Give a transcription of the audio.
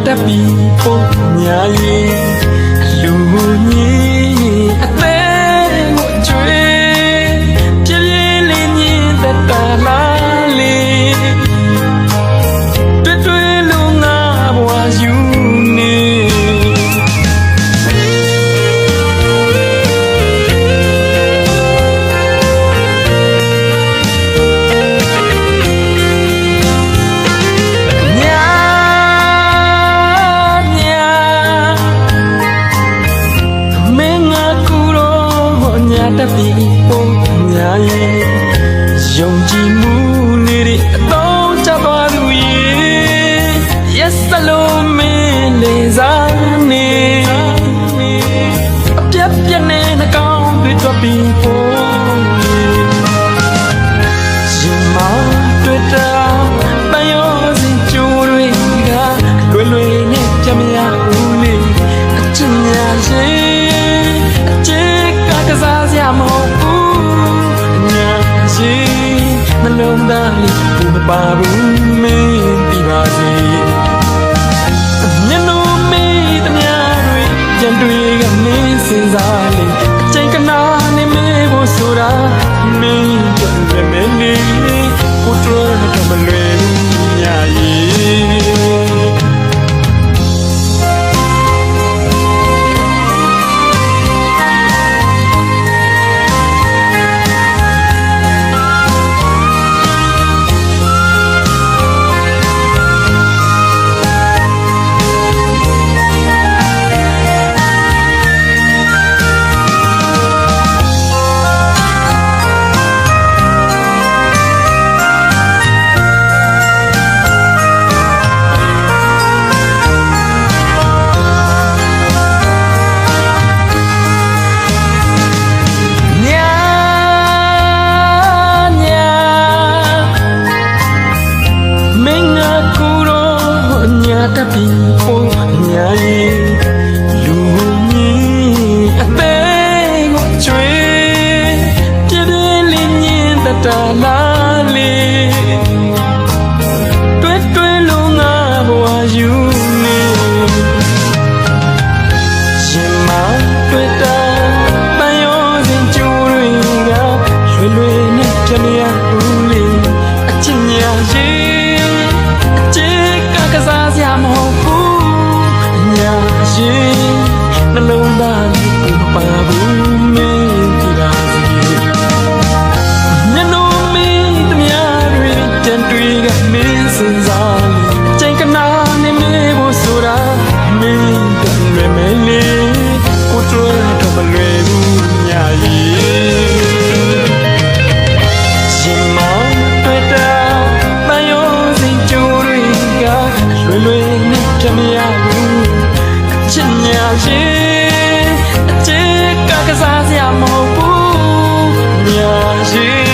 တတ်ပြီးပုံညာရင်လူကြီးအသေးကိုကျွေးပြည့်ပြည့်လေးမြင်တတ်တာလားလေတွေ့တွေ့လို့ငါဘဝယူနေတတ်ပြီးပုံညာရင်ယုံကြည်မှုလေးတွေအတော့ချသွားသူရဲ့ Yes လုံးမင်းလေးစားနေအပြတ်ပြတ်နဲ့နှကောင်းတွေတွေ့ပြီးပုံရင်မတွေ့တာပန်းရောစင်ကျိုးတွေကလွယ်လွယ်နဲ့ကြမရဘူးလေအချစ်များရင်ကစားစရာမဟုတ်ဘူးညာရှိနှလုံးသားလေးဘူးမပါဘူးမင်းပြပါစေမျက်နှာမေးသမျှတွေကြံတွေကမင်းစင်စားလေအချိန်ကနာနေမေးဖို့ဆိုတာမင်းကြံရမယ်လေကိုတော်တော့မလွယ်ဘူးညာရေးတတ်ပြီးပုံညာရင်လူကြီးအသေးကိုကျွေးပြည့်ပြည့်လေးမြင်တတ်တာလားလေတွေ့တွေ့လို့ငါဘဝယူနေရင်မတွေ့တာပန်းရောစင်ကျိုးတွေကရွယ်လွယ်နဲ့ကြမရဘူးလေအချစ်ညာရင်ကစားစရာမဟုတ်ဘူးညာရင်နှလုံးသားလေးမပါဘူးမင်းဒီပါစီမျက်နှာမင်းသမျှတွေတန်တွေကမင်းစင်စားလေချိန်ကနာနေမေးဖို့ဆိုတာမင်းတန်ရမယ်လေကိုတွေ့တော့မလွယ်ဘူးညာရင်ရှင်မတွေ့တာမယောစင်ကြိုးတွေကလွယ်လွယ်နဲ့ကြမရဘူးအချစ်ညာရင်အချစ်ကစားစရာမဟုတ်ဘူးညာရင်